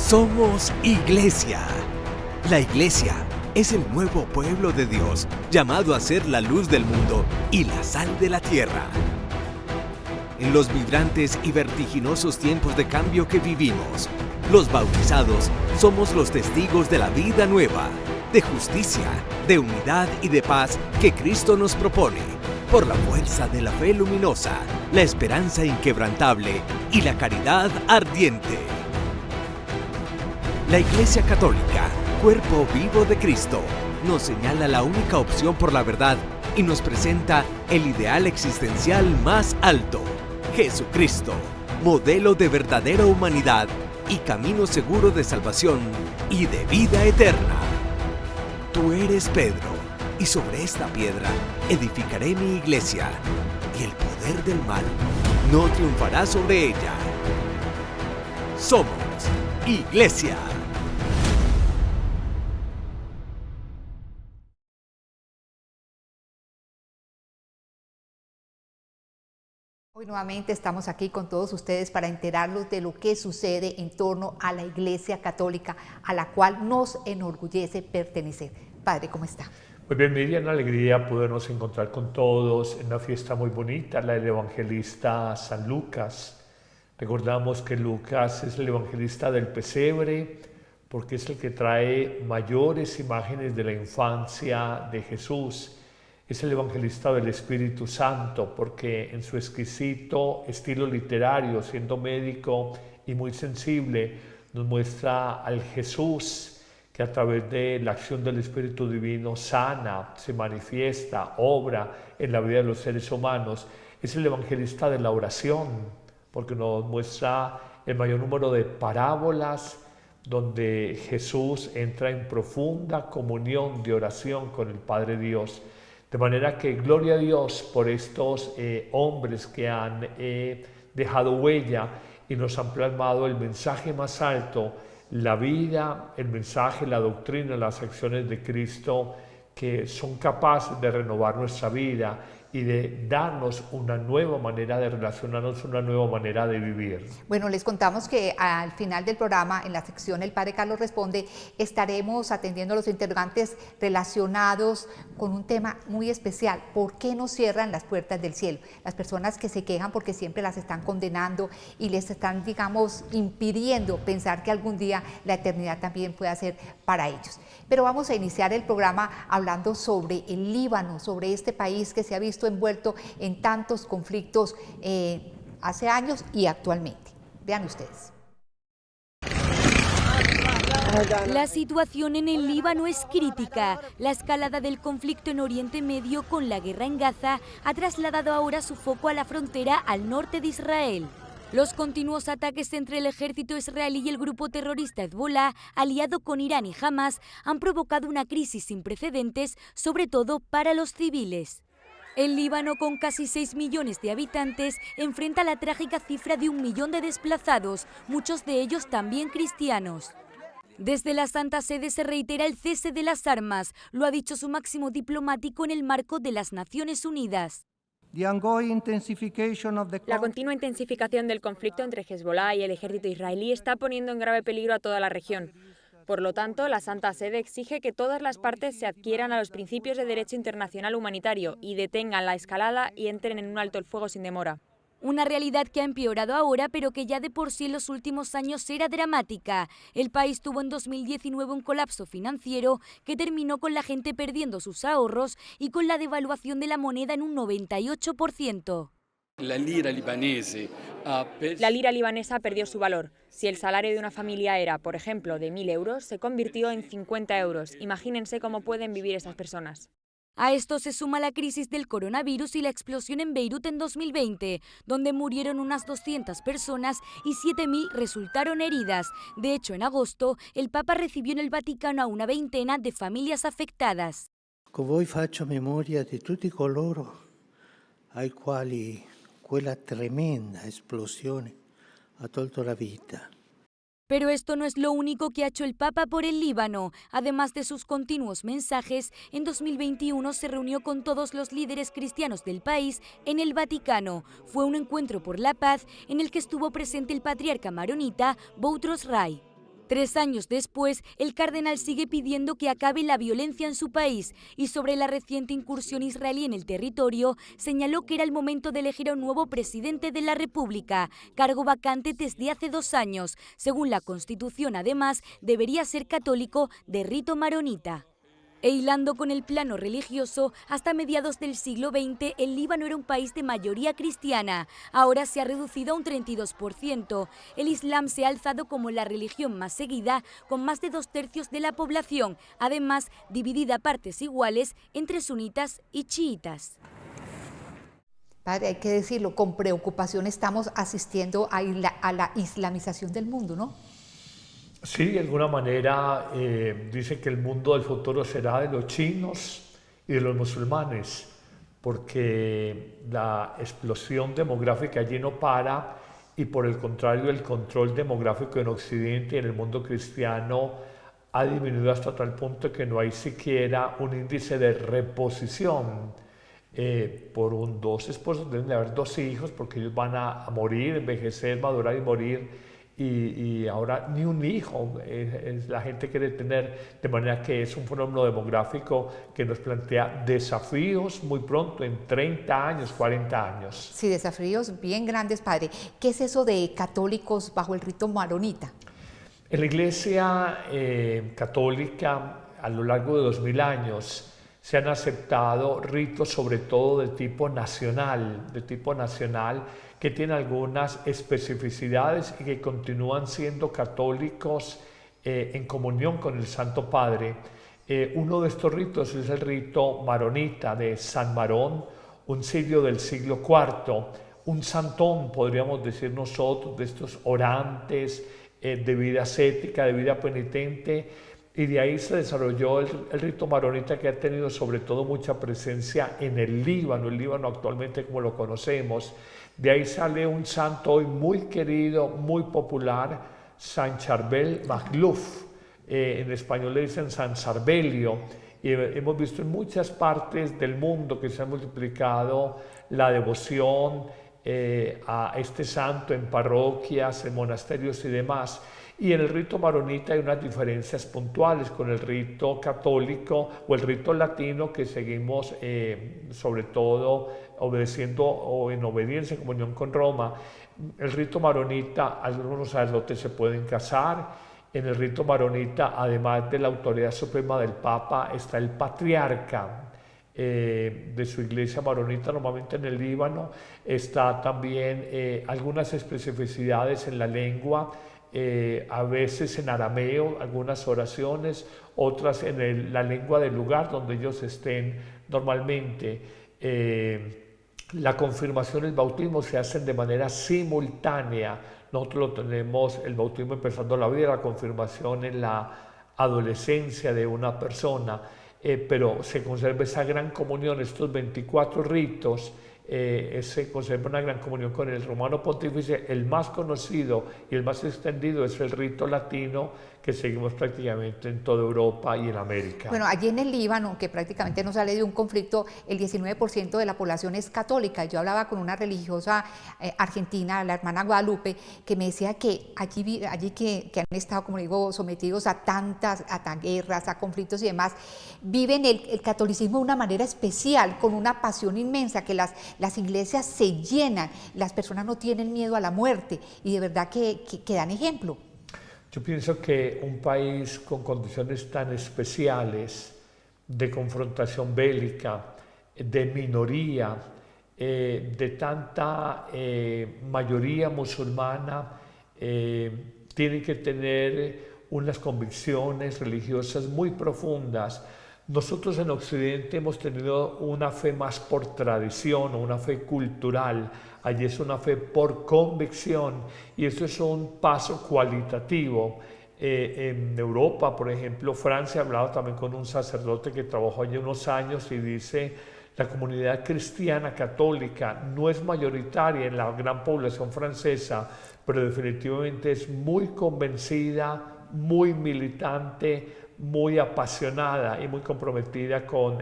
Somos Iglesia. La Iglesia es el nuevo pueblo de Dios, llamado a ser la luz del mundo y la sal de la tierra. En los vibrantes y vertiginosos tiempos de cambio que vivimos, los bautizados somos los testigos de la vida nueva, de justicia, de unidad y de paz que Cristo nos propone, por la fuerza de la fe luminosa, la esperanza inquebrantable y la caridad ardiente. La Iglesia Católica, cuerpo vivo de Cristo, nos señala la única opción por la verdad y nos presenta el ideal existencial más alto: Jesucristo, modelo de verdadera humanidad y camino seguro de salvación y de vida eterna. Tú eres Pedro, y sobre esta piedra edificaré mi iglesia, y el poder del mal no triunfará sobre ella. Somos Iglesia. Hoy nuevamente estamos aquí con todos ustedes para enterarlos de lo que sucede en torno a la Iglesia Católica, a la cual nos enorgullece pertenecer. Padre, ¿cómo está? Muy bien, Miriam, una alegría podernos encontrar con todos en una fiesta muy bonita, la del evangelista San Lucas. Recordamos que Lucas es el evangelista del pesebre porque es el que trae mayores imágenes de la infancia de Jesús. Es el evangelista del Espíritu Santo porque en su exquisito estilo literario, siendo médico y muy sensible, nos muestra al Jesús que a través de la acción del Espíritu Divino sana, se manifiesta, obra en la vida de los seres humanos. Es el evangelista de la oración porque nos muestra el mayor número de parábolas donde Jesús entra en profunda comunión de oración con el Padre Dios. De manera que gloria a Dios por estos hombres que han dejado huella y nos han plasmado el mensaje más alto, la vida, el mensaje, la doctrina, las acciones de Cristo que son capaces de renovar nuestra vida y de darnos una nueva manera de relacionarnos, una nueva manera de vivir. Bueno, les contamos que al final del programa, en la sección El Padre Carlos Responde, estaremos atendiendo los interrogantes relacionados con un tema muy especial: ¿por qué nos cierran las puertas del cielo? Las personas que se quejan porque siempre las están condenando y les están, digamos, impidiendo pensar que algún día la eternidad también pueda ser para ellos. Pero vamos a iniciar el programa hablando sobre el Líbano, sobre este país que se ha visto envuelto en tantos conflictos hace años y actualmente. Vean ustedes. La situación en el Líbano es crítica. La escalada del conflicto en Oriente Medio con la guerra en Gaza ha trasladado ahora su foco a la frontera al norte de Israel. Los continuos ataques entre el ejército israelí y el grupo terrorista Hezbollah, aliado con Irán y Hamas, han provocado una crisis sin precedentes, sobre todo para los civiles. El Líbano, con casi 6 millones de habitantes, enfrenta la trágica cifra de 1 millón de desplazados, muchos de ellos también cristianos. Desde la Santa Sede se reitera el cese de las armas, lo ha dicho su máximo diplomático en el marco de las Naciones Unidas. La continua intensificación del conflicto entre Hezbollah y el ejército israelí está poniendo en grave peligro a toda la región. Por lo tanto, la Santa Sede exige que todas las partes se adhieran a los principios de derecho internacional humanitario y detengan la escalada y entren en un alto el fuego sin demora. Una realidad que ha empeorado ahora, pero que ya de por sí en los últimos años era dramática. El país tuvo en 2019 un colapso financiero que terminó con la gente perdiendo sus ahorros y con la devaluación de la moneda en un 98%. La lira libanesa perdió su valor. Si el salario de una familia era, por ejemplo, de 1.000 euros, se convirtió en 50 euros. Imagínense cómo pueden vivir esas personas. A esto se suma la crisis del coronavirus y la explosión en Beirut en 2020, donde murieron unas 200 personas y 7.000 resultaron heridas. De hecho, en agosto, el Papa recibió en el Vaticano a una veintena de familias afectadas. Con voi faccio memoria di tutti coloro ai quali quella tremenda esplosione ha tolto la vita. Pero esto no es lo único que ha hecho el Papa por el Líbano. Además de sus continuos mensajes, en 2021 se reunió con todos los líderes cristianos del país en el Vaticano. Fue un encuentro por la paz en el que estuvo presente el patriarca maronita Boutros Ghali. 3 años después, el cardenal sigue pidiendo que acabe la violencia en su país y sobre la reciente incursión israelí en el territorio, señaló que era el momento de elegir a un nuevo presidente de la República, cargo vacante desde hace 2 años. Según la Constitución, además, debería ser católico de rito maronita. E hilando con el plano religioso, hasta mediados del siglo XX el Líbano era un país de mayoría cristiana. Ahora se ha reducido a un 32%. El Islam se ha alzado como la religión más seguida, con más de 2/3 de la población, además dividida a partes iguales entre sunitas y chiitas. Padre, hay que decirlo, con preocupación estamos asistiendo a la islamización del mundo, ¿no? Sí, de alguna manera dice que el mundo del futuro será de los chinos y de los musulmanes, porque la explosión demográfica allí no para y por el contrario el control demográfico en Occidente y en el mundo cristiano ha disminuido hasta tal punto que no hay siquiera un índice de reposición. Por 2 esposos deben de haber 2 hijos porque ellos van a morir, envejecer, madurar y morir. Y ahora ni un hijo la gente quiere tener, de manera que es un fenómeno demográfico que nos plantea desafíos muy pronto, en 30 años, 40 años. Sí, desafíos bien grandes, padre. ¿Qué es eso de católicos bajo el rito maronita? En la Iglesia católica, a lo largo de 2000 años, se han aceptado ritos sobre todo de tipo nacional, que tienen algunas especificidades y que continúan siendo católicos en comunión con el Santo Padre. Uno de estos ritos es el rito maronita de San Marón, un sirio del siglo IV, un santón, podríamos decir nosotros, de estos orantes de vida ascética, de vida penitente, y de ahí se desarrolló el rito maronita, que ha tenido sobre todo mucha presencia en el Líbano actualmente como lo conocemos. De ahí sale un santo hoy muy querido, muy popular, San Charbel Magluf. En español le dicen San Sarbelio. Y hemos visto en muchas partes del mundo que se ha multiplicado la devoción a este santo en parroquias, en monasterios y demás. Y en el rito maronita hay unas diferencias puntuales con el rito católico o el rito latino, que seguimos sobre todo obedeciendo o en obediencia, en comunión con Roma. El rito maronita, algunos sacerdotes se pueden casar. En el rito maronita, además de la autoridad suprema del Papa, está el patriarca de su iglesia maronita, normalmente en el Líbano. Está también algunas especificidades en la lengua, a veces en arameo, algunas oraciones, otras en la lengua del lugar donde ellos estén normalmente. La confirmación y el bautismo se hacen de manera simultánea. Nosotros lo tenemos, el bautismo empezando la vida, la confirmación en la adolescencia de una persona, pero se conserva esa gran comunión, estos 24 ritos. Se conserva una gran comunión con el romano pontífice. El más conocido y el más extendido es el rito latino, que seguimos prácticamente en toda Europa y en América. Bueno, allí en el Líbano, que prácticamente no sale de un conflicto, el 19% de la población es católica. Yo hablaba con una religiosa argentina, la hermana Guadalupe, que me decía que allí que han estado, como digo, sometidos a tantas guerras, a conflictos y demás, viven el catolicismo de una manera especial, con una pasión inmensa, que las iglesias se llenan, las personas no tienen miedo a la muerte, y de verdad que dan ejemplo. Yo pienso que un país con condiciones tan especiales de confrontación bélica, de minoría, de tanta mayoría musulmana, tiene que tener unas convicciones religiosas muy profundas. Nosotros en Occidente hemos tenido una fe más por tradición, o una fe cultural. Allí es una fe por convicción, y eso es un paso cualitativo. En Europa, por ejemplo, Francia, hablaba también con un sacerdote que trabajó allí unos años, y dice: la comunidad cristiana católica no es mayoritaria en la gran población francesa, pero definitivamente es muy convencida, muy militante, muy apasionada y muy comprometida con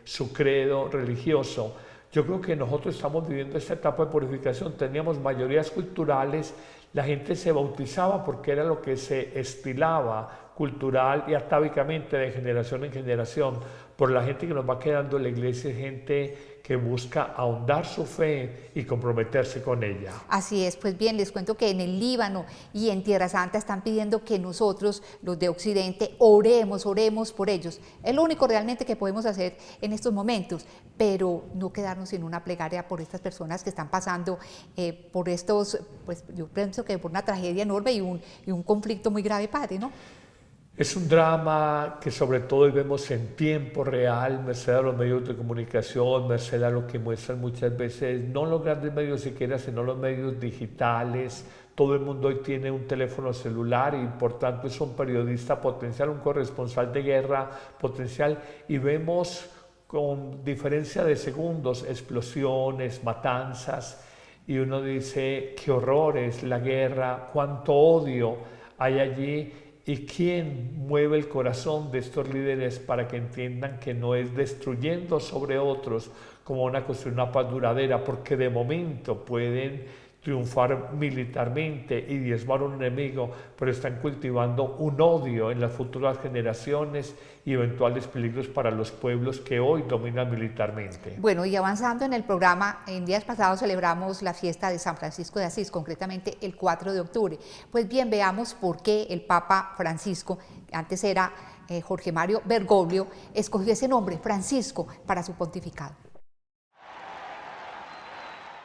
su credo religioso. Yo creo que nosotros estamos viviendo esta etapa de purificación. Teníamos mayorías culturales, la gente se bautizaba porque era lo que se estilaba cultural y atávicamente de generación en generación. Por la gente que nos va quedando en la iglesia es gente que busca ahondar su fe y comprometerse con ella. Así es, pues bien, les cuento que en el Líbano y en Tierra Santa están pidiendo que nosotros, los de Occidente, oremos por ellos. Es lo único realmente que podemos hacer en estos momentos, pero no quedarnos sin una plegaria por estas personas que están pasando por estos, pues yo pienso que por una tragedia enorme y un conflicto muy grave, padre, ¿no? Es un drama que sobre todo vemos en tiempo real, merced a los medios de comunicación, merced a lo que muestran muchas veces, no los grandes medios siquiera, sino los medios digitales. Todo el mundo hoy tiene un teléfono celular y por tanto es un periodista potencial, un corresponsal de guerra potencial, y vemos con diferencia de segundos explosiones, matanzas, y uno dice, qué horror es la guerra, cuánto odio hay allí. ¿Y quién mueve el corazón de estos líderes para que entiendan que no es destruyendo sobre otros como una cuestión, una paz duradera? Porque de momento pueden triunfar militarmente y diezmar a un enemigo, pero están cultivando un odio en las futuras generaciones y eventuales peligros para los pueblos que hoy dominan militarmente. Bueno, y avanzando en el programa, en días pasados celebramos la fiesta de San Francisco de Asís, concretamente el 4 de octubre. Pues bien, veamos por qué el Papa Francisco, antes era Jorge Mario Bergoglio, escogió ese nombre, Francisco, para su pontificado.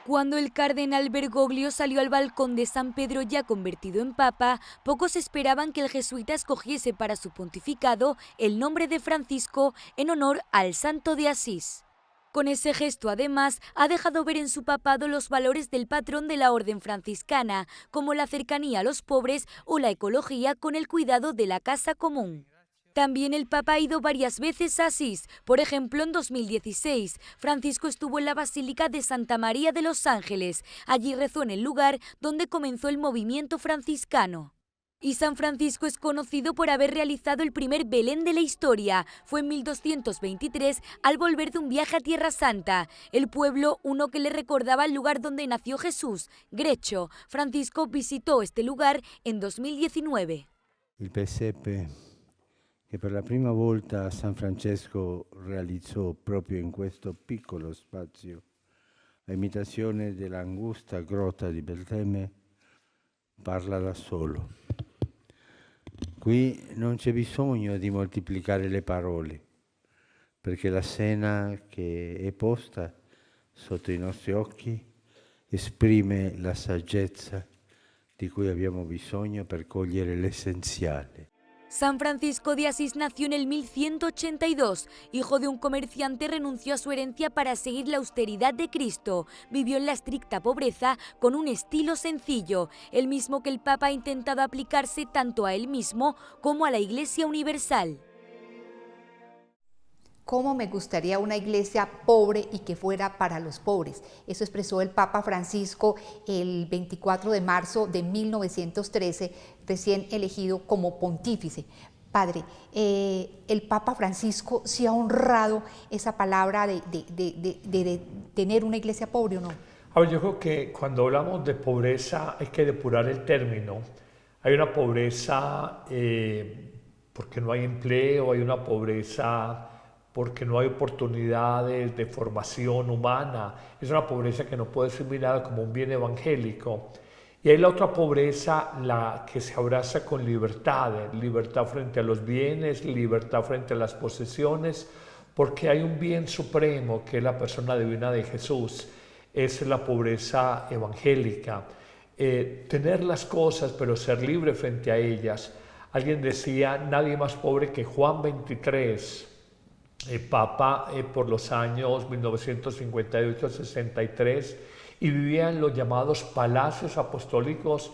Cuando el cardenal Bergoglio salió al balcón de San Pedro ya convertido en papa, pocos esperaban que el jesuita escogiese para su pontificado el nombre de Francisco en honor al santo de Asís. Con ese gesto, además, ha dejado ver en su papado los valores del patrón de la orden franciscana, como la cercanía a los pobres o la ecología con el cuidado de la casa común. También el Papa ha ido varias veces a Asís. Por ejemplo, en 2016, Francisco estuvo en la Basílica de Santa María de los Ángeles. Allí rezó en el lugar donde comenzó el movimiento franciscano. Y San Francisco es conocido por haber realizado el primer Belén de la historia. Fue en 1223 al volver de un viaje a Tierra Santa. El pueblo, uno que le recordaba el lugar donde nació Jesús, Grecho. Francisco visitó este lugar en 2019. Il presepe che per la prima volta San Francesco realizzò proprio in questo piccolo spazio, a imitazione dell'angusta grotta di Betlemme, parla da solo. Qui non c'è bisogno di moltiplicare le parole, perché la scena che è posta sotto i nostri occhi esprime la saggezza di cui abbiamo bisogno per cogliere l'essenziale. San Francisco de Asís nació en el 1182. Hijo de un comerciante, renunció a su herencia para seguir la austeridad de Cristo. Vivió en la estricta pobreza con un estilo sencillo, el mismo que el Papa ha intentado aplicarse tanto a él mismo como a la Iglesia Universal. ¿Cómo me gustaría una iglesia pobre y que fuera para los pobres? Eso expresó el Papa Francisco el 24 de marzo de 1913, recién elegido como pontífice. Padre, el Papa Francisco sí ha honrado esa palabra de tener una iglesia pobre, ¿o no? A ver, yo creo que cuando hablamos de pobreza hay que depurar el término. Hay una pobreza porque no hay empleo, hay una pobreza porque no hay oportunidades de formación humana. Es una pobreza que no puede ser mirada como un bien evangélico. Y hay la otra pobreza, la que se abraza con libertad, libertad frente a los bienes, libertad frente a las posesiones, porque hay un bien supremo que es la persona divina de Jesús. Es la pobreza evangélica. Tener las cosas pero ser libre frente a ellas. Alguien decía, nadie más pobre que Juan 23, Papa por los años 1958-63, y vivía en los llamados palacios apostólicos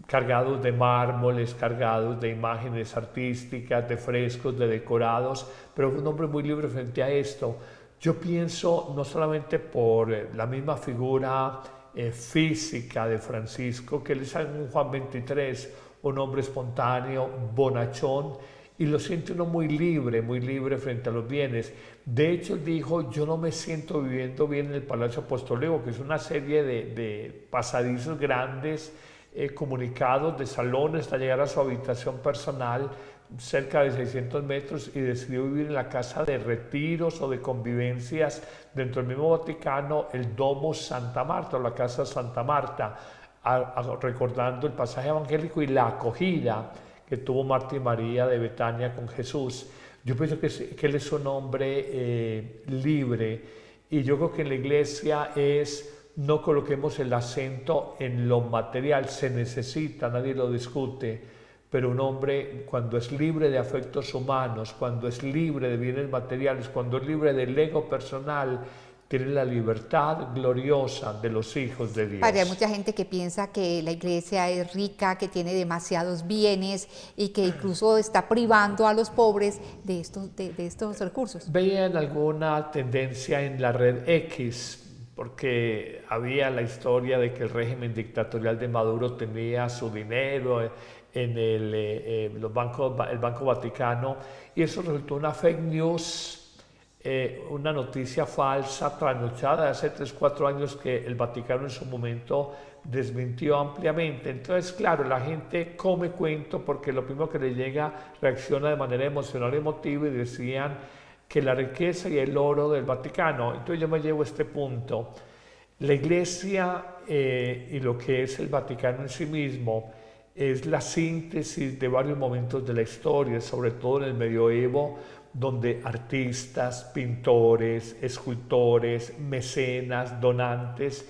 cargados de mármoles, cargados de imágenes artísticas, de frescos, de decorados, pero fue un hombre muy libre frente a esto. Yo pienso, no solamente por la misma figura física de Francisco, que él es en Juan 23, un hombre espontáneo, bonachón, y lo siente uno muy libre frente a los bienes. De hecho, él dijo, yo no me siento viviendo bien en el Palacio Apostólico, que es una serie de pasadizos grandes, comunicados, de salones, hasta llegar a su habitación personal, cerca de 600 metros, y decidió vivir en la casa de retiros o de convivencias dentro del mismo Vaticano, el Domo Santa Marta o la Casa Santa Marta, recordando el pasaje evangélico y la acogida que tuvo Marta y María de Betania con Jesús. Yo pienso que él es un hombre libre, y yo creo que en la iglesia no coloquemos el acento en lo material, se necesita, nadie lo discute, pero un hombre cuando es libre de afectos humanos, cuando es libre de bienes materiales, cuando es libre del ego personal, tiene la libertad gloriosa de los hijos de Dios. Padre, hay mucha gente que piensa que la iglesia es rica, que tiene demasiados bienes y que incluso está privando a los pobres de estos recursos. ¿Veían alguna tendencia en la red X? Porque había la historia de que el régimen dictatorial de Maduro tenía su dinero en el Banco Vaticano, y eso resultó una fake news, una noticia falsa, trasnochada de hace 3-4 años, que el Vaticano en su momento desmintió ampliamente. Entonces, claro, la gente come cuento porque lo primero que le llega reacciona de manera emocional y emotiva, y decían que la riqueza y el oro del Vaticano. Entonces yo me llevo a este punto. La Iglesia y lo que es el Vaticano en sí mismo es la síntesis de varios momentos de la historia, sobre todo en el medioevo, donde artistas, pintores, escultores, mecenas, donantes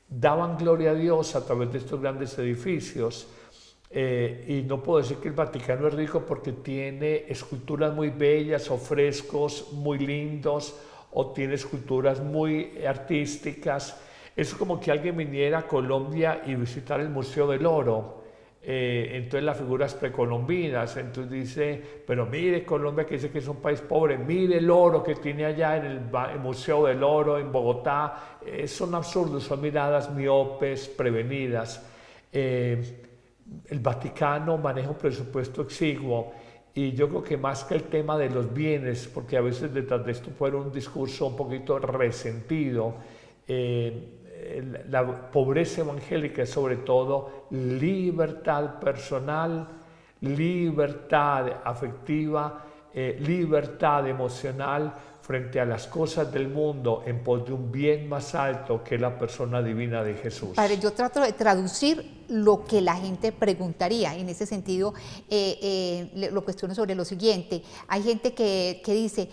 daban gloria a Dios a través de estos grandes edificios. Y no puedo decir que el Vaticano es rico porque tiene esculturas muy bellas o frescos muy lindos, o tiene esculturas muy artísticas. Es como que alguien viniera a Colombia y visitara el Museo del Oro. Entonces las figuras precolombinas, entonces dice, pero mire Colombia, que dice que es un país pobre, mire el oro que tiene allá en el Museo del Oro en Bogotá. Son absurdos, son miradas miopes, prevenidas. El Vaticano maneja un presupuesto exiguo, y yo creo que más que el tema de los bienes, porque a veces detrás de esto puede haber un discurso un poquito resentido, la pobreza evangélica es sobre todo libertad personal, libertad afectiva, libertad emocional frente a las cosas del mundo en pos de un bien más alto, que es la persona divina de Jesús. Padre, yo trato de traducir lo que la gente preguntaría. En ese sentido, lo cuestiono sobre lo siguiente. Hay gente que dice,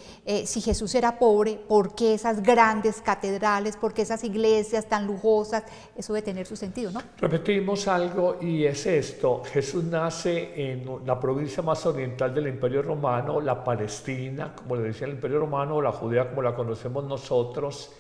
si Jesús era pobre, ¿por qué esas grandes catedrales? ¿Por qué esas iglesias tan lujosas? Eso debe tener su sentido, ¿no? Repetimos algo, y es esto. Jesús nace en la provincia más oriental del Imperio Romano, la Palestina, como le decía el Imperio Romano, o la Judea como la conocemos nosotros.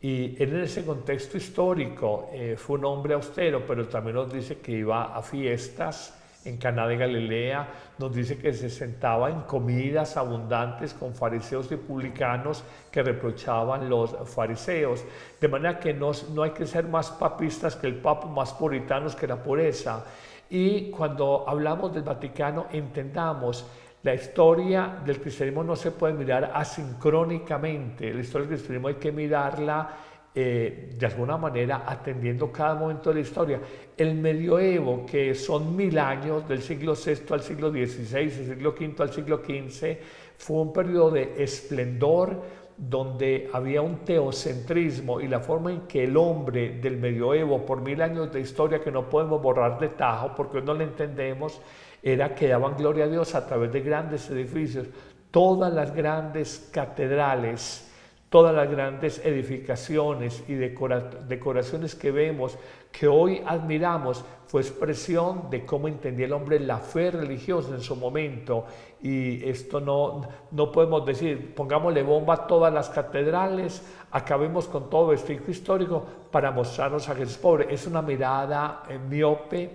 Y él, en ese contexto histórico, fue un hombre austero, pero también nos dice que iba a fiestas en Caná de Galilea, nos dice que se sentaba en comidas abundantes con fariseos y publicanos que reprochaban los fariseos. De manera que no hay que ser más papistas que el Papa, más puritanos que la pureza. Y cuando hablamos del Vaticano, entendamos, la historia del cristianismo no se puede mirar asincrónicamente. La historia del cristianismo hay que mirarla de alguna manera atendiendo cada momento de la historia. El medioevo, que son 1000 años, del siglo VI al siglo XVI, del siglo V al siglo XV, fue un periodo de esplendor donde había un teocentrismo, y la forma en que el hombre del medioevo, por 1000 años de historia que no podemos borrar de tajo porque hoy no la entendemos, era que daban gloria a Dios a través de grandes edificios. Todas las grandes catedrales, todas las grandes edificaciones y decoraciones que vemos, que hoy admiramos, fue expresión de cómo entendía el hombre la fe religiosa en su momento. Y esto no podemos decir, pongámosle bomba a todas las catedrales, acabemos con todo vestigio histórico para mostrarnos a Jesús pobre. Es una mirada miope,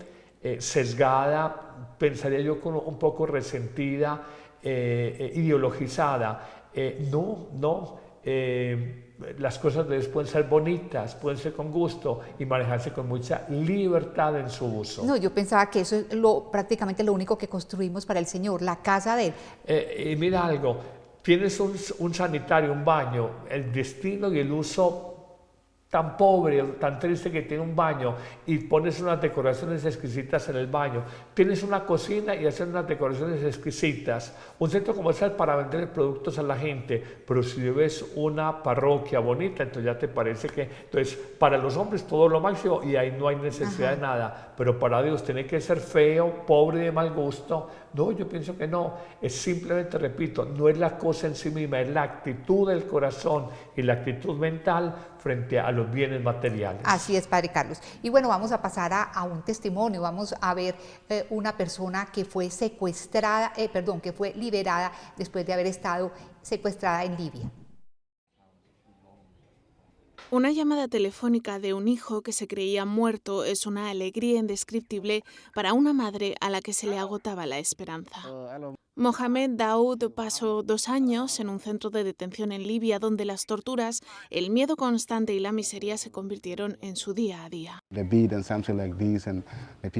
sesgada, pensaría yo, un poco resentida, ideologizada. las cosas de Dios pueden ser bonitas, pueden ser con gusto y manejarse con mucha libertad en su uso. No, yo pensaba que eso es prácticamente lo único que construimos para el Señor, la casa de Él. Y mira algo, tienes un sanitario, un baño, el destino y el uso tan pobre, tan triste que tiene un baño y pones unas decoraciones exquisitas en el baño, tienes una cocina y haces unas decoraciones exquisitas, un centro comercial para vender productos a la gente, pero si ves una parroquia bonita, entonces ya te parece que, entonces para los hombres todo lo máximo y ahí no hay necesidad de nada, pero para Dios tiene que ser feo, pobre y de mal gusto. No, yo pienso que no, es simplemente, repito, no es la cosa en sí misma, es la actitud del corazón y la actitud mental frente a los bienes materiales. Así es, Padre Carlos. Y bueno, vamos a pasar a un testimonio, vamos a ver una persona que fue secuestrada, que fue liberada después de haber estado secuestrada en Libia. Una llamada telefónica de un hijo que se creía muerto es una alegría indescriptible para una madre a la que se le agotaba la esperanza. Mohamed Daoud pasó 2 años en un centro de detención en Libia donde las torturas, el miedo constante y la miseria se convirtieron en su día a día.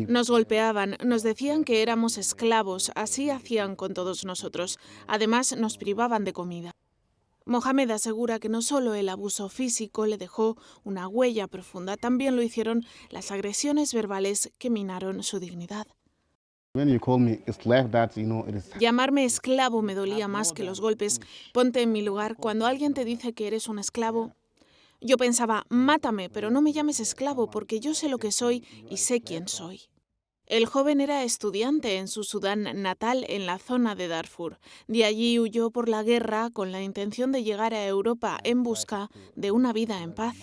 Nos golpeaban, nos decían que éramos esclavos, así hacían con todos nosotros. Además, nos privaban de comida. Mohamed asegura que no solo el abuso físico le dejó una huella profunda, también lo hicieron las agresiones verbales que minaron su dignidad. Llamarme esclavo me dolía más que los golpes. Ponte en mi lugar, cuando alguien te dice que eres un esclavo, yo pensaba, mátame, pero no me llames esclavo porque yo sé lo que soy y sé quién soy. El joven era estudiante en su Sudán natal, en la zona de Darfur. De allí huyó por la guerra con la intención de llegar a Europa en busca de una vida en paz.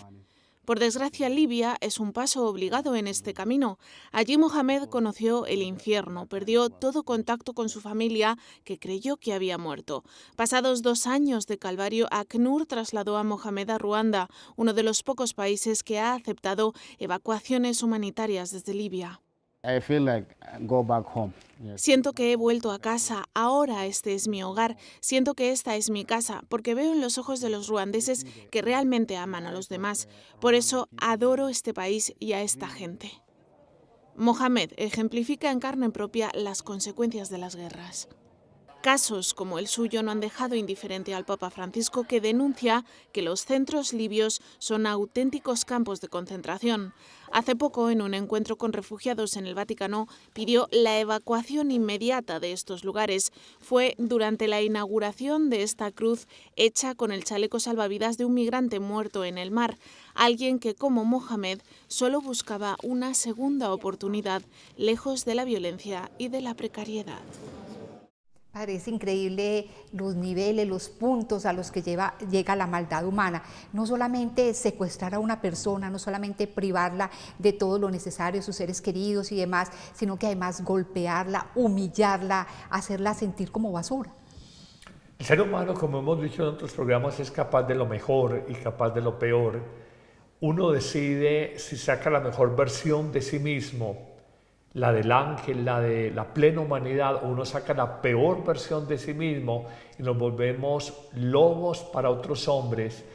Por desgracia, Libia es un paso obligado en este camino. Allí Mohamed conoció el infierno, perdió todo contacto con su familia, que creyó que había muerto. Pasados 2 años de calvario, ACNUR trasladó a Mohamed a Ruanda, uno de los pocos países que ha aceptado evacuaciones humanitarias desde Libia. Siento que he vuelto a casa, ahora este es mi hogar, siento que esta es mi casa, porque veo en los ojos de los ruandeses que realmente aman a los demás. Por eso adoro este país y a esta gente. Mohamed ejemplifica en carne propia las consecuencias de las guerras. Casos como el suyo no han dejado indiferente al Papa Francisco, que denuncia que los centros libios son auténticos campos de concentración. Hace poco, en un encuentro con refugiados en el Vaticano, pidió la evacuación inmediata de estos lugares. Fue durante la inauguración de esta cruz hecha con el chaleco salvavidas de un migrante muerto en el mar, alguien que, como Mohamed, solo buscaba una segunda oportunidad, lejos de la violencia y de la precariedad. Padre, es increíble los niveles, los puntos a los que llega la maldad humana. No solamente secuestrar a una persona, no solamente privarla de todo lo necesario, sus seres queridos y demás, sino que además golpearla, humillarla, hacerla sentir como basura. El ser humano, como hemos dicho en otros programas, es capaz de lo mejor y capaz de lo peor. Uno decide si saca la mejor versión de sí mismo, la del ángel, la de la plena humanidad, o uno saca la peor versión de sí mismo y nos volvemos lobos para otros hombres.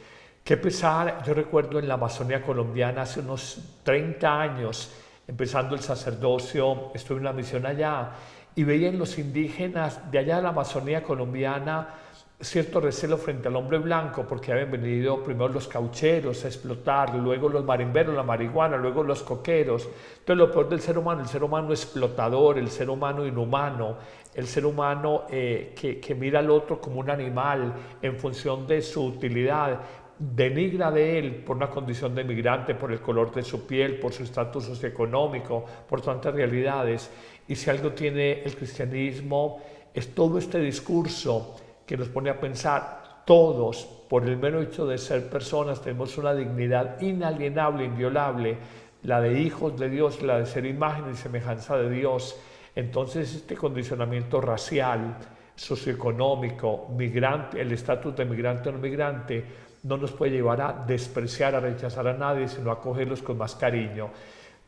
Qué pesar, yo recuerdo en la Amazonía colombiana hace unos 30 años, empezando el sacerdocio, estuve en una misión allá y veía en los indígenas de allá de la Amazonía colombiana cierto recelo frente al hombre blanco, porque habían venido primero los caucheros a explotar, luego los marimberos, la marihuana, luego los coqueros. Entonces lo peor del ser humano, el ser humano explotador, el ser humano inhumano, el ser humano que mira al otro como un animal en función de su utilidad, denigra de él por una condición de migrante, por el color de su piel, por su estatus socioeconómico, por tantas realidades. Y si algo tiene el cristianismo es todo este discurso que nos pone a pensar, todos, por el mero hecho de ser personas, tenemos una dignidad inalienable, inviolable, la de hijos de Dios, la de ser imagen y semejanza de Dios. Entonces este condicionamiento racial, socioeconómico, migrante, el estatus de migrante o no migrante, no nos puede llevar a despreciar, a rechazar a nadie, sino a acogerlos con más cariño.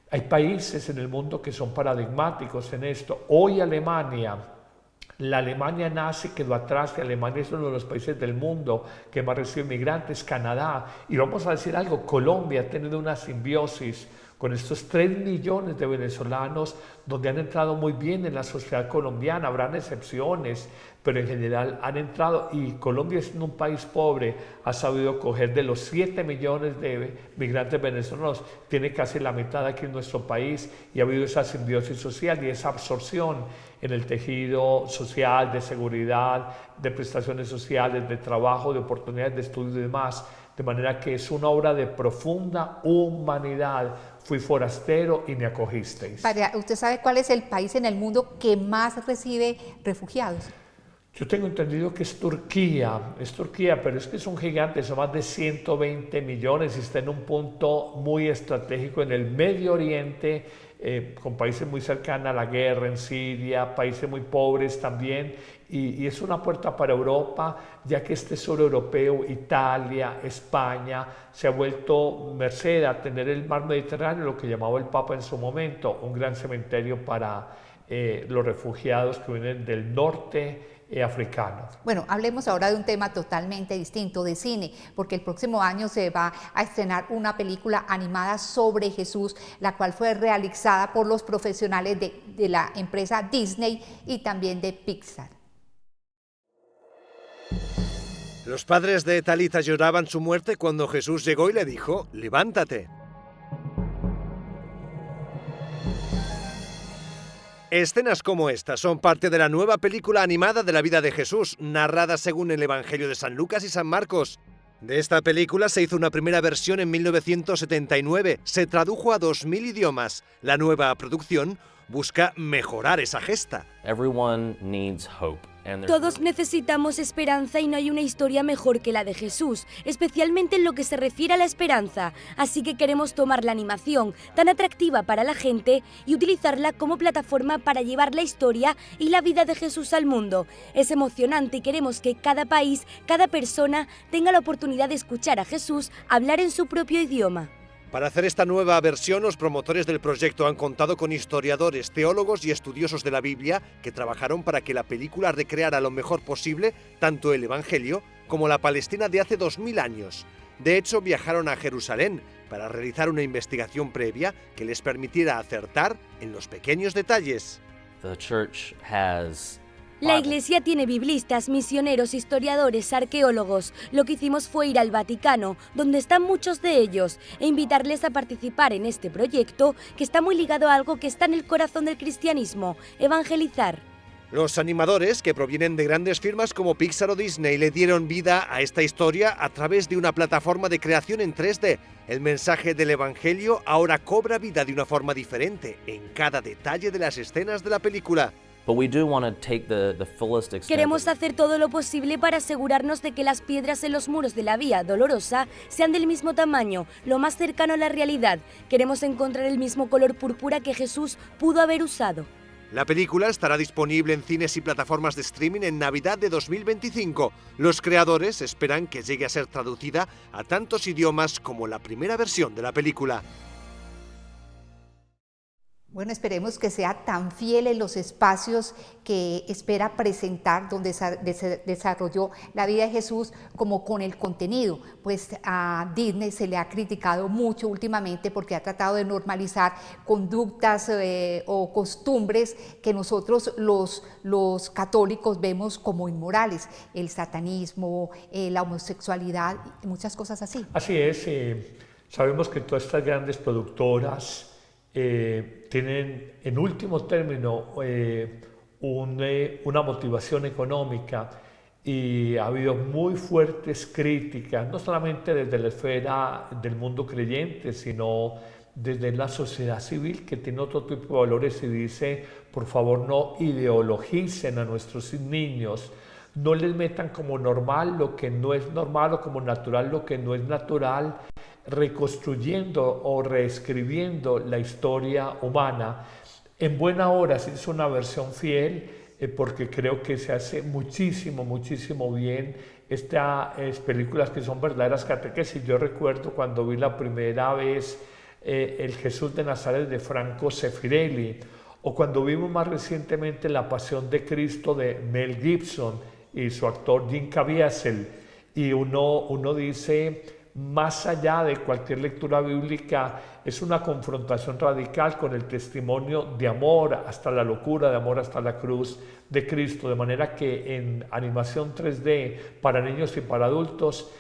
Hay países en el mundo que son paradigmáticos en esto. Hoy Alemania, La Alemania nazi quedó atrás, que Alemania es uno de los países del mundo que más recibe migrantes, Canadá. Y vamos a decir algo, Colombia ha tenido una simbiosis con estos 3 millones de venezolanos, donde han entrado muy bien en la sociedad colombiana, habrán excepciones, pero en general han entrado, y Colombia, siendo un país pobre, ha sabido coger de los 7 millones de migrantes venezolanos, tiene casi la mitad aquí en nuestro país, y ha habido esa simbiosis social y esa absorción en el tejido social, de seguridad, de prestaciones sociales, de trabajo, de oportunidades de estudio y demás, de manera que es una obra de profunda humanidad. Fui forastero y me acogisteis. Padre, ¿usted sabe cuál es el país en el mundo que más recibe refugiados? Yo tengo entendido que es Turquía, pero es que es un gigante, son más de 120 millones y está en un punto muy estratégico en el Medio Oriente, con países muy cercanos a la guerra en Siria, países muy pobres también, y es una puerta para Europa, ya que este sur europeo, Italia, España, se ha vuelto, merced a tener el mar Mediterráneo, lo que llamaba el Papa en su momento, un gran cementerio para los refugiados que vienen del norte africano. Bueno, hablemos ahora de un tema totalmente distinto, de cine, porque el próximo año se va a estrenar una película animada sobre Jesús, la cual fue realizada por los profesionales de la empresa Disney y también de Pixar. Los padres de Talita lloraban su muerte cuando Jesús llegó y le dijo: «Levántate». Escenas como esta son parte de la nueva película animada de la vida de Jesús, narrada según el Evangelio de San Lucas y San Marcos. De esta película se hizo una primera versión en 1979, se tradujo a 2000 idiomas. La nueva producción busca mejorar esa gesta. Everyone needs hope. Todos necesitamos esperanza y no hay una historia mejor que la de Jesús, especialmente en lo que se refiere a la esperanza. Así que queremos tomar la animación, tan atractiva para la gente, y utilizarla como plataforma para llevar la historia y la vida de Jesús al mundo. Es emocionante y queremos que cada país, cada persona, tenga la oportunidad de escuchar a Jesús hablar en su propio idioma. Para hacer esta nueva versión, los promotores del proyecto han contado con historiadores, teólogos y estudiosos de la Biblia que trabajaron para que la película recreara lo mejor posible tanto el Evangelio como la Palestina de hace 2000 años. De hecho, viajaron a Jerusalén para realizar una investigación previa que les permitiera acertar en los pequeños detalles. La Iglesia tiene biblistas, misioneros, historiadores, arqueólogos. Lo que hicimos fue ir al Vaticano, donde están muchos de ellos, e invitarles a participar en este proyecto que está muy ligado a algo que está en el corazón del cristianismo: evangelizar. Los animadores, que provienen de grandes firmas como Pixar o Disney, le dieron vida a esta historia a través de una plataforma de creación en 3D. El mensaje del Evangelio ahora cobra vida de una forma diferente en cada detalle de las escenas de la película. Queremos hacer todo lo posible para asegurarnos de que las piedras en los muros de la Vía Dolorosa sean del mismo tamaño, lo más cercano a la realidad. Queremos encontrar el mismo color púrpura que Jesús pudo haber usado. La película estará disponible en cines y plataformas de streaming en Navidad de 2025. Los creadores esperan que llegue a ser traducida a tantos idiomas como la primera versión de la película. Bueno, esperemos que sea tan fiel en los espacios que espera presentar, donde se desarrolló la vida de Jesús, como con el contenido. Pues a Disney se le ha criticado mucho últimamente porque ha tratado de normalizar conductas o costumbres que nosotros los católicos vemos como inmorales: el satanismo, la homosexualidad y muchas cosas así. Así es, sabemos que todas estas grandes productoras tienen en último término una motivación económica, y ha habido muy fuertes críticas, no solamente desde la esfera del mundo creyente, sino desde la sociedad civil, que tiene otro tipo de valores y dice: por favor, no ideologicen a nuestros niños, no les metan como normal lo que no es normal o como natural lo que no es natural, reconstruyendo o reescribiendo la historia humana. En buena hora se hizo una versión fiel, porque creo que se hace muchísimo bien estas películas que son verdaderas catequesis. Yo recuerdo cuando vi la primera vez el Jesús de Nazaret de Franco Sefirelli, O cuando vimos más recientemente La Pasión de Cristo de Mel Gibson y su actor Jim Caviezel, y uno dice, más allá de cualquier lectura bíblica, es una confrontación radical con el testimonio de amor hasta la locura, de amor hasta la cruz de Cristo, de manera que en animación 3D para niños y para adultos,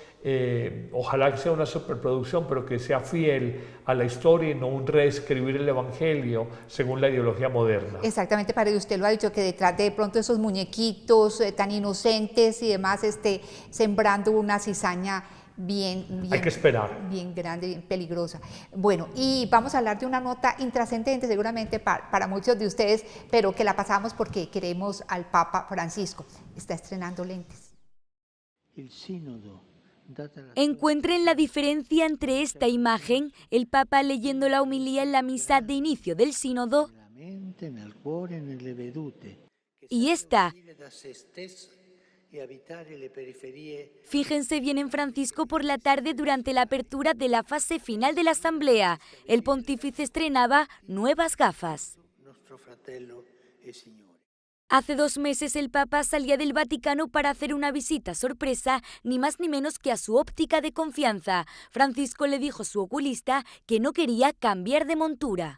ojalá que sea una superproducción, pero que sea fiel a la historia y no un reescribir el Evangelio según la ideología moderna. Exactamente, padre, usted lo ha dicho, que detrás de pronto esos muñequitos tan inocentes y demás, sembrando una cizaña bien, hay que esperar. Bien grande, bien peligrosa. Bueno, y vamos a hablar de una nota intrascendente seguramente para muchos de ustedes, pero que la pasamos porque queremos al Papa Francisco. Está estrenando lentes. El sínodo. Encuentren la diferencia entre esta imagen, el Papa leyendo la homilía en la misa de inicio del sínodo, y esta. Fíjense bien en Francisco por la tarde durante la apertura de la fase final de la asamblea. El pontífice estrenaba nuevas gafas. Hace 2 meses el Papa salía del Vaticano para hacer una visita sorpresa, ni más ni menos que a su óptica de confianza. Francisco le dijo a su oculista que no quería cambiar de montura.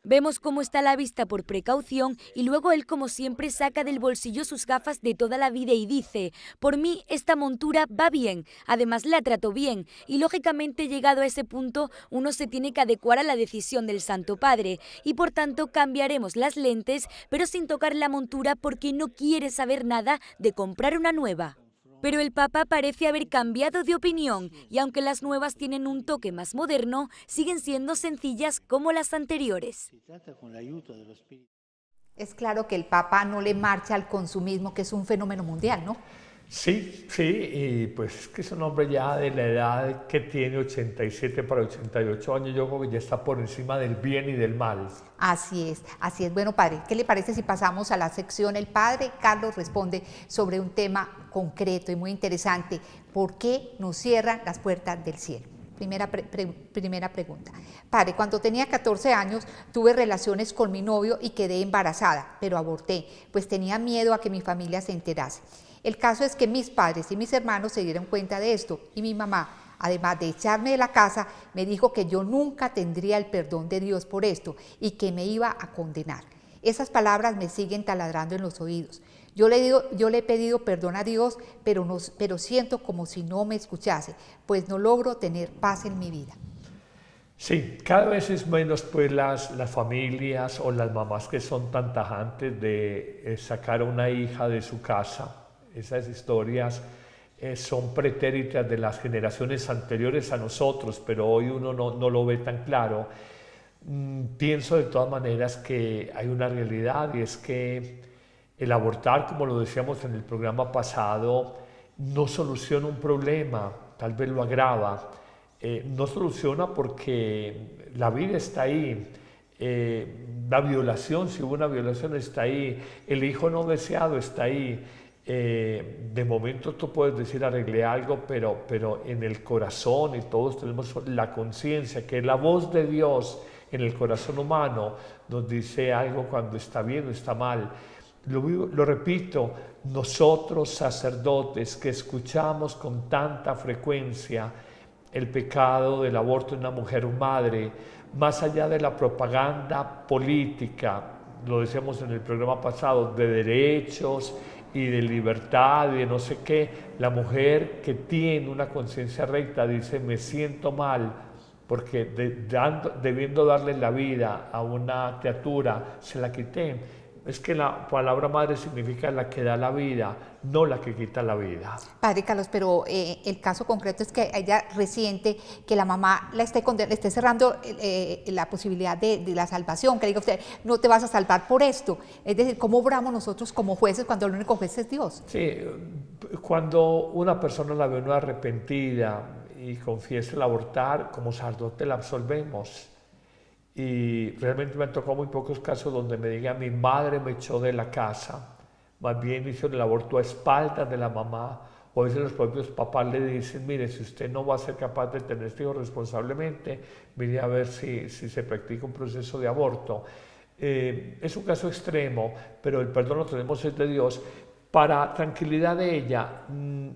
Vemos cómo está la vista por precaución y luego él, como siempre, saca del bolsillo sus gafas de toda la vida y dice: por mí esta montura va bien, además la trato bien, y lógicamente llegado a ese punto uno se tiene que adecuar a la decisión del Santo Padre y por tanto cambiaremos las lentes, pero sin tocar la montura porque no quiere saber nada de comprar una nueva. Pero el Papa parece haber cambiado de opinión y aunque las nuevas tienen un toque más moderno, siguen siendo sencillas como las anteriores. Es claro que el Papa no le marcha al consumismo, que es un fenómeno mundial, ¿no? Sí, y pues es que es un hombre ya de la edad que tiene, 87 para 88 años, yo creo que ya está por encima del bien y del mal. Así es. Bueno, padre, ¿qué le parece si pasamos a la sección? El padre Carlos responde sobre un tema concreto y muy interesante. ¿Por qué nos cierran las puertas del cielo? Primera pregunta. Padre, cuando tenía 14 años tuve relaciones con mi novio y quedé embarazada, pero aborté, pues tenía miedo a que mi familia se enterase. El caso es que mis padres y mis hermanos se dieron cuenta de esto y mi mamá, además de echarme de la casa, me dijo que yo nunca tendría el perdón de Dios por esto y que me iba a condenar. Esas palabras me siguen taladrando en los oídos. Yo le he pedido perdón a Dios, pero siento como si no me escuchase, pues no logro tener paz en mi vida. Sí, cada vez es menos pues las familias o las mamás que son tan tajantes de sacar a una hija de su casa. Esas historias son pretéritas de las generaciones anteriores a nosotros, pero hoy uno no lo ve tan claro. Pienso de todas maneras que hay una realidad y es que el abortar, como lo decíamos en el programa pasado, no soluciona un problema, tal vez lo agrava. No soluciona porque la vida está ahí, la violación, si hubo una violación, está ahí, el hijo no deseado está ahí. De momento tú puedes decir arreglé algo, pero en el corazón, y todos tenemos la conciencia, que la voz de Dios en el corazón humano nos dice algo cuando está bien o está mal. Lo repito, nosotros sacerdotes que escuchamos con tanta frecuencia el pecado del aborto en una mujer o madre, más allá de la propaganda política, lo decíamos en el programa pasado, de derechos y de libertad y de no sé qué, la mujer que tiene una conciencia recta dice: me siento mal porque debiendo darle la vida a una criatura, se la quité. Es que la palabra madre significa la que da la vida, no la que quita la vida. Padre Carlos, pero el caso concreto es que ella resiente que la mamá le esté cerrando la posibilidad de la salvación, que le diga usted, no te vas a salvar por esto. Es decir, ¿cómo obramos nosotros como jueces cuando el único juez es Dios? Sí, cuando una persona la ve no arrepentida y confiesa el abortar, como sacerdote la absolvemos. Y realmente me han tocado muy pocos casos donde me digan: mi madre me echó de la casa. Más bien hizo el aborto a espaldas de la mamá O a veces los propios papás le dicen, mire, si usted no va a ser capaz de tener este hijo responsablemente, mire a ver si se practica un proceso de aborto. Es un caso extremo, pero el perdón lo tenemos es de Dios. Para tranquilidad de ella,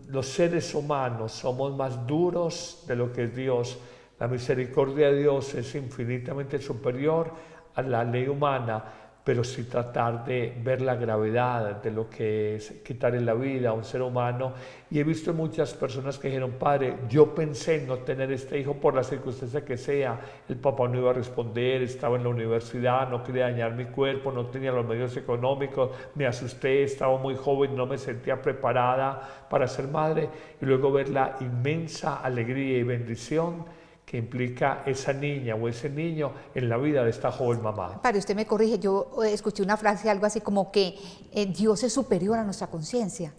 los seres humanos somos más duros de lo que es Dios. La misericordia de Dios es infinitamente superior a la ley humana, pero sí tratar de ver la gravedad de lo que es quitarle la vida a un ser humano. Y he visto muchas personas que dijeron, padre, yo pensé en no tener este hijo por la circunstancia que sea. El papá no iba a responder, estaba en la universidad, no quería dañar mi cuerpo, no tenía los medios económicos, me asusté, estaba muy joven, no me sentía preparada para ser madre. Y luego ver la inmensa alegría y bendición que implica esa niña o ese niño en la vida de esta joven mamá. Padre, usted me corrige, yo escuché una frase, algo así como que Dios es superior a nuestra conciencia.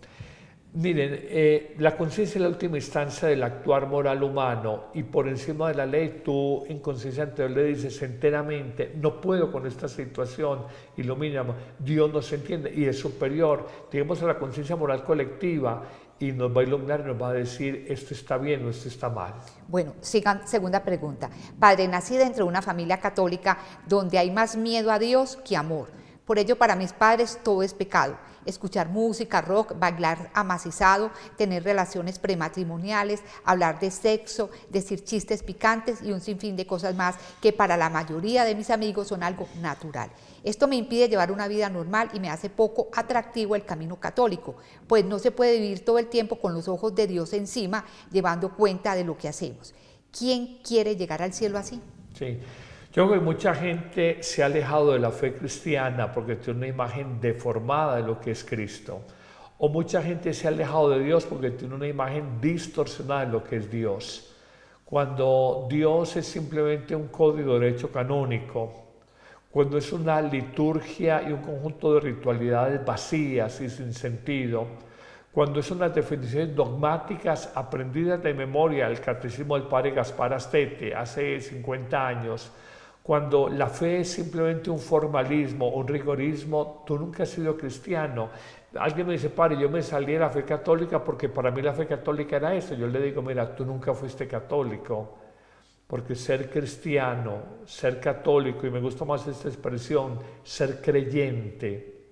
Miren, la conciencia es la última instancia del actuar moral humano y por encima de la ley tú en conciencia anterior le dices enteramente, no puedo con esta situación y lo mínimo, Dios nos entiende y es superior, digamos a la conciencia moral colectiva y nos va a iluminar y nos va a decir esto está bien o esto está mal. Bueno, segunda pregunta. Padre, nací dentro de una familia católica donde hay más miedo a Dios que amor. Por ello, para mis padres todo es pecado. Escuchar música, rock, bailar amacizado, tener relaciones prematrimoniales, hablar de sexo, decir chistes picantes y un sinfín de cosas más que para la mayoría de mis amigos son algo natural. Esto me impide llevar una vida normal y me hace poco atractivo el camino católico, pues no se puede vivir todo el tiempo con los ojos de Dios encima, llevando cuenta de lo que hacemos. ¿Quién quiere llegar al cielo así? Sí. Yo creo que mucha gente se ha alejado de la fe cristiana porque tiene una imagen deformada de lo que es Cristo. O mucha gente se ha alejado de Dios porque tiene una imagen distorsionada de lo que es Dios. Cuando Dios es simplemente un código de derecho canónico, cuando es una liturgia y un conjunto de ritualidades vacías y sin sentido, cuando son unas definiciones dogmáticas aprendidas de memoria del catecismo del padre Gaspar Astete hace 50 años, cuando la fe es simplemente un formalismo, un rigorismo, tú nunca has sido cristiano. Alguien me dice, padre, yo me salí de la fe católica porque para mí la fe católica era eso. Yo le digo, mira, tú nunca fuiste católico, porque ser cristiano, ser católico, y me gusta más esta expresión, ser creyente,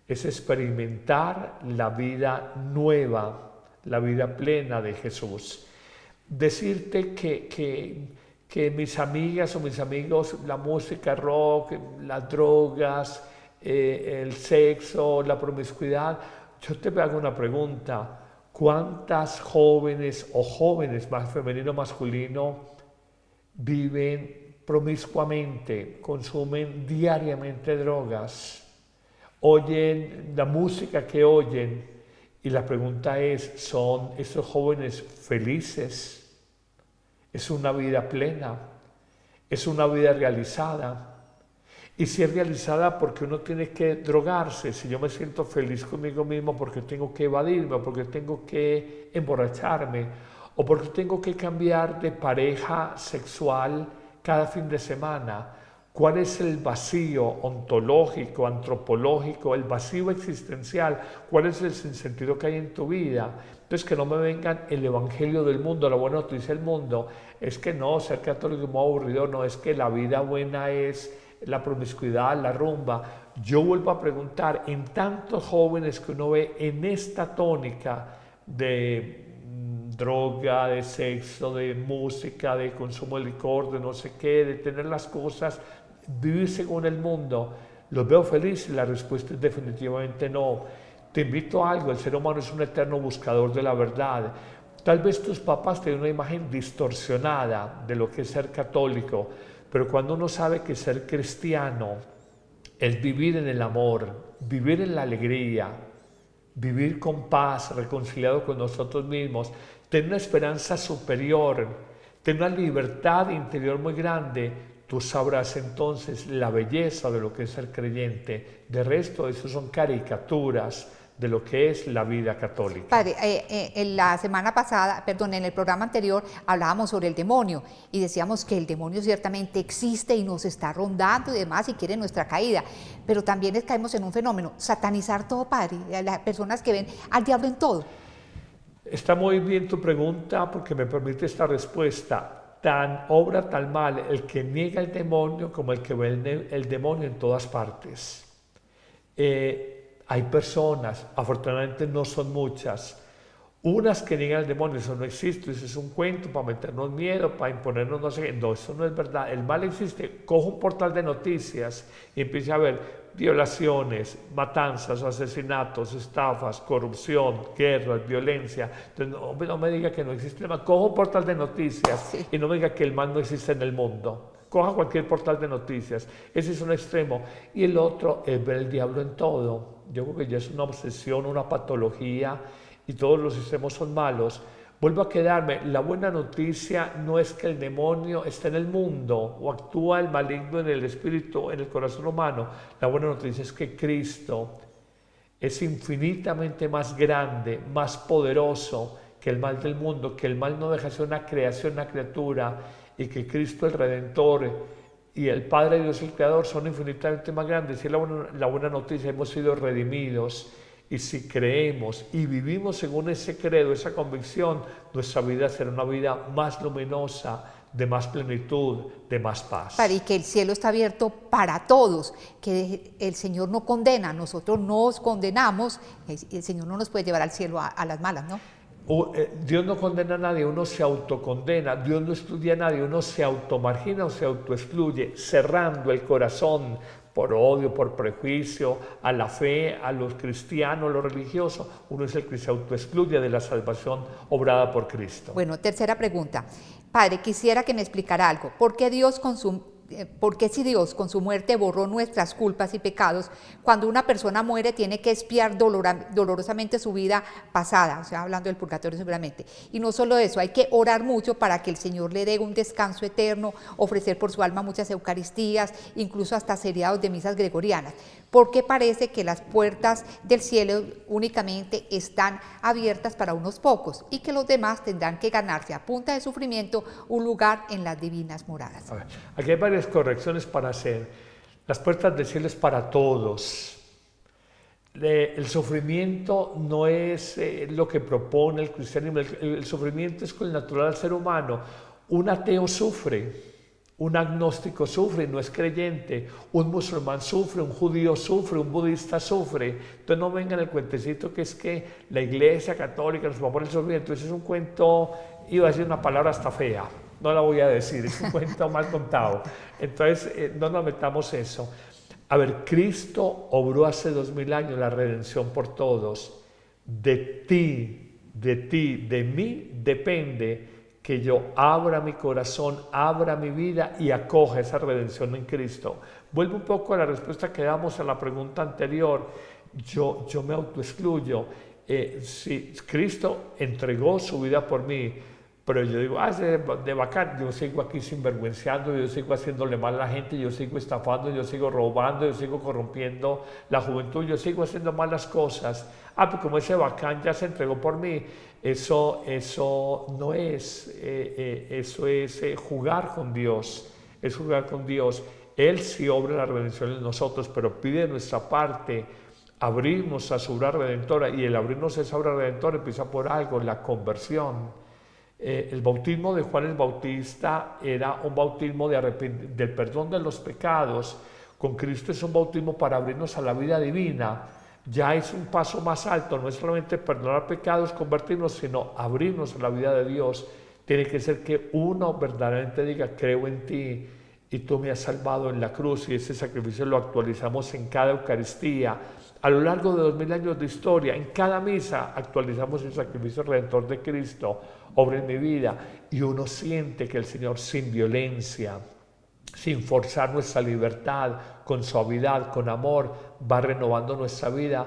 es experimentar la vida nueva, la vida plena de Jesús. Decirte que mis amigas o mis amigos, la música rock, las drogas, el sexo, la promiscuidad, yo te hago una pregunta, ¿cuántas jóvenes o jóvenes, más femenino o masculino, viven promiscuamente, consumen diariamente drogas, oyen la música que oyen? Y la pregunta es, ¿son estos jóvenes felices? ¿Es una vida plena? ¿Es una vida realizada? Y si es realizada, ¿por qué uno tiene que drogarse? Si yo me siento feliz conmigo mismo, ¿porque tengo que evadirme? ¿O porque tengo que emborracharme? ¿O porque tengo que cambiar de pareja sexual cada fin de semana? ¿Cuál es el vacío ontológico, antropológico, el vacío existencial? ¿Cuál es el sinsentido que hay en tu vida? Entonces, que no me vengan el evangelio del mundo, la buena noticia del mundo. Es que no, ser católico es muy aburrido, no, es que la vida buena es la promiscuidad, la rumba. Yo vuelvo a preguntar, en tantos jóvenes que uno ve en esta tónica de droga, de sexo, de música, de consumo de licor, de no sé qué, de tener las cosas, vivir según el mundo, ¿los veo felices? La respuesta es definitivamente no. Te invito a algo, el ser humano es un eterno buscador de la verdad. Tal vez tus papás tienen una imagen distorsionada de lo que es ser católico, pero cuando uno sabe que ser cristiano es vivir en el amor, vivir en la alegría, vivir con paz, reconciliado con nosotros mismos, tener una esperanza superior, tener una libertad interior muy grande, tú sabrás entonces la belleza de lo que es ser creyente. De resto, eso son caricaturas de lo que es la vida católica. Padre, en la semana pasada, perdón, en el programa anterior hablábamos sobre el demonio y decíamos que el demonio ciertamente existe y nos está rondando y demás y quiere nuestra caída, pero también caemos en un fenómeno, satanizar todo, Padre, las personas que ven al diablo en todo. Está muy bien tu pregunta porque me permite esta respuesta. Tan obra tal mal el que niega el demonio como el que ve el demonio en todas partes. Hay personas, afortunadamente no son muchas, unas que niegan el demonio, eso no existe, eso es un cuento para meternos miedo, para imponernos no sé qué. No, eso no es verdad. El mal existe. Cojo un portal de noticias y empiece a ver violaciones, matanzas, asesinatos, estafas, corrupción, guerras, violencia. Entonces no me diga que no existe el mal. Cojo un portal de noticias y no me diga que el mal no existe en el mundo. Coja cualquier portal de noticias. Ese es un extremo. Y el otro es ver el diablo en todo. Yo creo que ya es una obsesión, una patología, y todos los extremos son malos. Vuelvo a quedarme, la buena noticia no es que el demonio esté en el mundo o actúa el maligno en el espíritu, en el corazón humano. La buena noticia es que Cristo es infinitamente más grande, más poderoso que el mal del mundo, que el mal no deja de ser una creación, una criatura, y que Cristo el Redentor y el Padre Dios el Creador son infinitamente más grandes. Y la buena noticia, hemos sido redimidos. Y si creemos y vivimos según ese credo, esa convicción, nuestra vida será una vida más luminosa, de más plenitud, de más paz. Y que el cielo está abierto para todos, que el Señor no condena, nosotros nos condenamos, el Señor no nos puede llevar al cielo a las malas, ¿no? Dios no condena a nadie, uno se autocondena, Dios no excluye a nadie, uno se automargina o se autoexcluye, cerrando el corazón por odio, por prejuicio, a la fe, a los cristianos, a los religiosos. Uno es el que se autoexcluye de la salvación obrada por Cristo. Bueno, tercera pregunta. Padre, quisiera que me explicara algo. ¿Por qué si Dios con su muerte borró nuestras culpas y pecados, cuando una persona muere tiene que expiar dolorosamente su vida pasada? O sea, hablando del purgatorio seguramente. Y no solo eso, hay que orar mucho para que el Señor le dé un descanso eterno, ofrecer por su alma muchas eucaristías, incluso hasta seriados de misas gregorianas. ¿Por qué parece que las puertas del cielo únicamente están abiertas para unos pocos y que los demás tendrán que ganarse a punta de sufrimiento un lugar en las divinas moradas? A ver, aquí hay varias correcciones para hacer. Las puertas del cielo es para todos. El sufrimiento no es lo que propone el cristianismo. El sufrimiento es con el natural del ser humano. Un ateo sufre. Un agnóstico sufre, no es creyente, un musulmán sufre, un judío sufre, un budista sufre. Entonces no vengan el cuentecito que es que la Iglesia Católica nos va a poner el sufrimiento. Ese es un cuento, iba a decir una palabra hasta fea, no la voy a decir, es un cuento mal contado. Entonces no nos metamos eso. A ver, Cristo obró hace 2000 años la redención por todos. De ti, de mí depende que yo abra mi corazón, abra mi vida y acoja esa redención en Cristo. Vuelvo un poco a la respuesta que damos a la pregunta anterior. Yo me autoexcluyo. Si Cristo entregó su vida por mí, pero yo digo, de bacán, yo sigo aquí sinvergüenciando, yo sigo haciéndole mal a la gente, yo sigo estafando, yo sigo robando, yo sigo corrompiendo la juventud, yo sigo haciendo malas cosas. Pues como ese bacán ya se entregó por mí, eso no es, eso es jugar con Dios, es jugar con Dios. Él sí obra la redención en nosotros, pero pide de nuestra parte abrirnos a su obra redentora, y el abrirnos a esa obra redentora empieza por algo, la conversión. El bautismo de Juan el Bautista era un bautismo del perdón de los pecados. Con Cristo es un bautismo para abrirnos a la vida divina. Ya es un paso más alto, no es solamente perdonar pecados, convertirnos, sino abrirnos a la vida de Dios. Tiene que ser que uno verdaderamente diga, creo en ti y tú me has salvado en la cruz, y ese sacrificio lo actualizamos en cada Eucaristía. A lo largo de 2000 años de historia, en cada misa actualizamos el sacrificio redentor de Cristo, obra en mi vida, y uno siente que el Señor, sin violencia, sin forzar nuestra libertad, con suavidad, con amor, va renovando nuestra vida,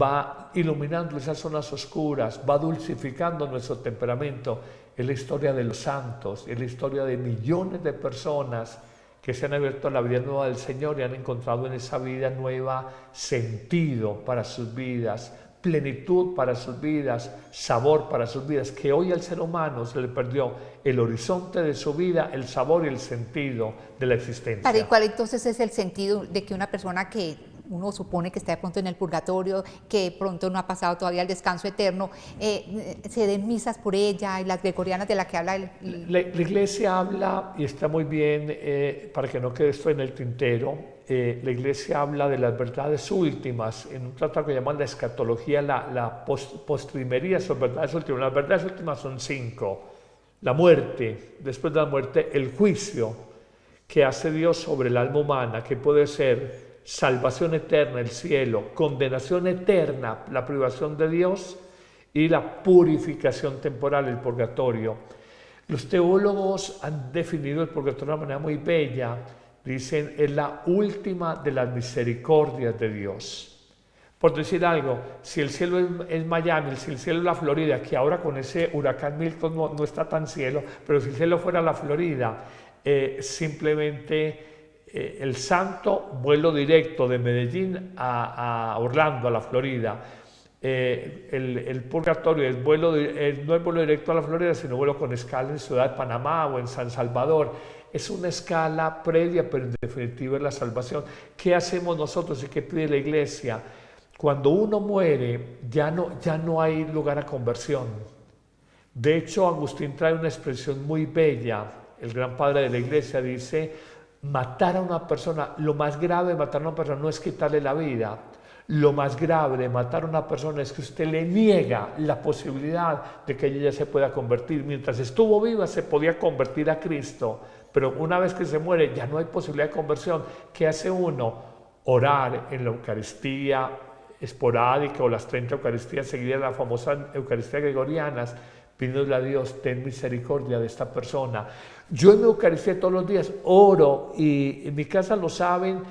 va iluminando esas zonas oscuras, va dulcificando nuestro temperamento. Es la historia de los santos, es la historia de millones de personas que se han abierto a la vida nueva del Señor y han encontrado en esa vida nueva sentido para sus vidas, plenitud para sus vidas, sabor para sus vidas, que hoy al ser humano se le perdió el horizonte de su vida, el sabor y el sentido de la existencia. ¿Para cuál entonces es el sentido de que una persona que uno supone que está de pronto en el purgatorio, que pronto no ha pasado todavía el descanso eterno, se den misas por ella, y las gregorianas de la que habla La Iglesia habla, y está muy bien, para que no quede esto en el tintero, la Iglesia habla de las verdades últimas, en un tratado que llaman la escatología, la postrimería son verdades últimas. Las verdades últimas son 5. La muerte, después de la muerte, el juicio que hace Dios sobre el alma humana, que puede ser salvación eterna, el cielo, condenación eterna, la privación de Dios, y la purificación temporal, el purgatorio. Los teólogos han definido el purgatorio de una manera muy bella. Dicen, es la última de las misericordias de Dios. Por decir algo, si el cielo es Miami, si el cielo es la Florida, que ahora con ese huracán Milton no está tan cielo, pero si el cielo fuera la Florida, simplemente el santo, vuelo directo de Medellín a Orlando, a la Florida. El purgatorio no es vuelo directo a la Florida, sino vuelo con escala en Ciudad de Panamá o en San Salvador. Es una escala previa, pero en definitiva es la salvación. ¿Qué hacemos nosotros y qué pide la Iglesia? Cuando uno muere, ya no hay lugar a conversión. De hecho, Agustín trae una expresión muy bella. El gran padre de la Iglesia dice, matar a una persona, lo más grave de matar a una persona no es quitarle la vida. Lo más grave de matar a una persona es que usted le niega la posibilidad de que ella se pueda convertir. Mientras estuvo viva se podía convertir a Cristo, pero una vez que se muere ya no hay posibilidad de conversión. ¿Qué hace uno? Orar en la Eucaristía esporádica o las 30 Eucaristías seguidas, la famosa Eucaristía gregorianas, pidiéndole a Dios, ten misericordia de esta persona. Yo en mi Eucaristía todos los días oro, y en mi casa lo saben,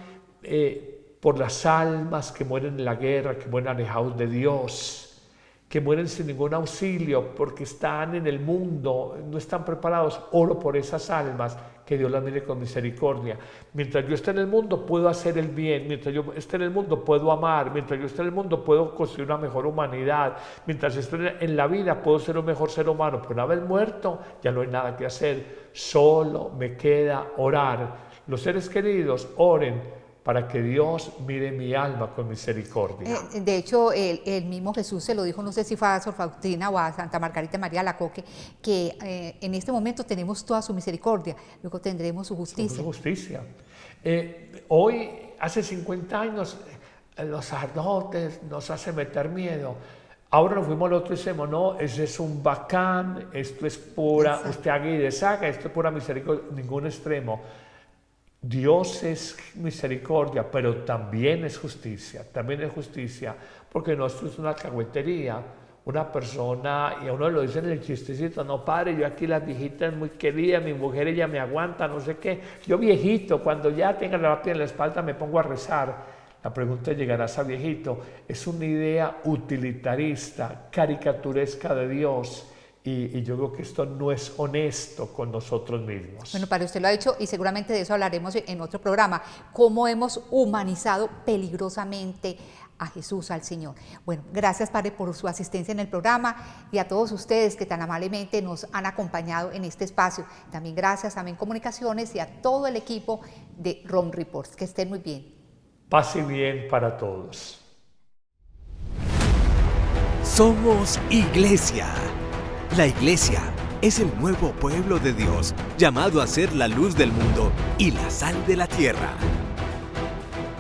por las almas que mueren en la guerra, que mueren alejados de Dios, que mueren sin ningún auxilio porque están en el mundo, no están preparados. Oro por esas almas, que Dios las mire con misericordia. Mientras yo esté en el mundo puedo hacer el bien, mientras yo esté en el mundo puedo amar, mientras yo esté en el mundo puedo construir una mejor humanidad, mientras esté en la vida puedo ser un mejor ser humano, pero una vez muerto ya no hay nada que hacer, solo me queda orar. Los seres queridos, oren para que Dios mire mi alma con misericordia. De hecho, el mismo Jesús se lo dijo, no sé si fue a Sor Faustina o a Santa Margarita María Alacoque, que en este momento tenemos toda su misericordia, luego tendremos su justicia. Su justicia. Hoy, hace 50 años, los sacerdotes nos hacen meter miedo. Ahora nos fuimos al otro y decimos, no, ese es un bacán, esto es pura, exacto, usted haga y deshaga, esto es pura misericordia, ningún extremo. Dios es misericordia, pero también es justicia, porque no, esto es una alcahuetería. Una persona, y a uno lo dice en el chistecito, no padre, yo aquí las viejitas muy queridas, mi mujer ella me aguanta, no sé qué. Yo viejito, cuando ya tenga la lápida en la espalda me pongo a rezar. La pregunta es, ¿llegarás a viejito? Es una idea utilitarista, caricaturesca de Dios. Y yo creo que esto no es honesto con nosotros mismos. Bueno, padre, usted lo ha dicho y seguramente de eso hablaremos en otro programa, cómo hemos humanizado peligrosamente a Jesús, al Señor. Bueno, gracias, padre, por su asistencia en el programa, y a todos ustedes que tan amablemente nos han acompañado en este espacio. También gracias a Amén Comunicaciones y a todo el equipo de ROM Reports. Que estén muy bien. Paz y bien para todos. Somos Iglesia. La Iglesia es el nuevo pueblo de Dios, llamado a ser la luz del mundo y la sal de la tierra.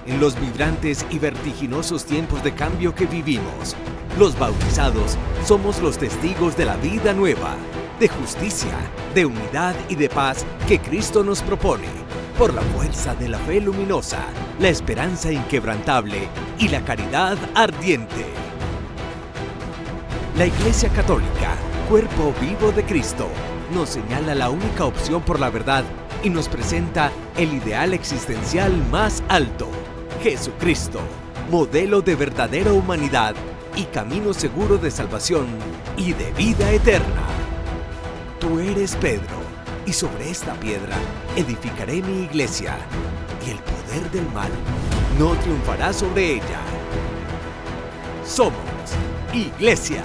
En los vibrantes y vertiginosos tiempos de cambio que vivimos, los bautizados somos los testigos de la vida nueva, de justicia, de unidad y de paz que Cristo nos propone, por la fuerza de la fe luminosa, la esperanza inquebrantable y la caridad ardiente. La Iglesia Católica, cuerpo vivo de Cristo, nos señala la única opción por la verdad y nos presenta el ideal existencial más alto, Jesucristo, modelo de verdadera humanidad y camino seguro de salvación y de vida eterna. Tú eres Pedro, y sobre esta piedra edificaré mi iglesia, y el poder del mal no triunfará sobre ella. Somos Iglesia.